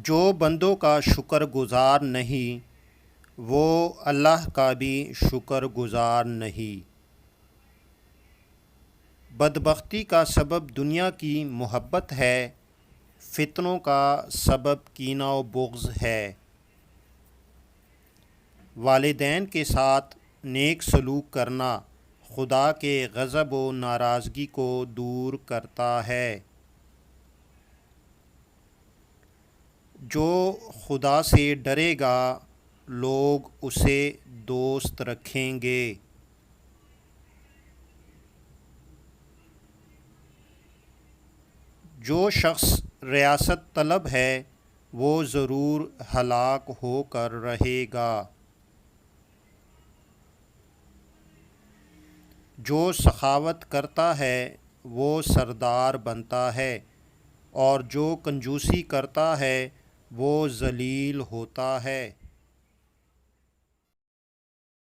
جو بندوں کا شکر گزار نہیں وہ اللہ کا بھی شکر گزار نہیں۔ بدبختی کا سبب دنیا کی محبت ہے، فتنوں کا سبب کینہ و بغض ہے۔ والدین کے ساتھ نیک سلوک کرنا خدا کے غضب و ناراضگی کو دور کرتا ہے۔ جو خدا سے ڈرے گا لوگ اسے دوست رکھیں گے۔ جو شخص ریاست طلب ہے وہ ضرور ہلاک ہو کر رہے گا۔ جو سخاوت کرتا ہے وہ سردار بنتا ہے، اور جو کنجوسی کرتا ہے وہ ذلیل ہوتا ہے۔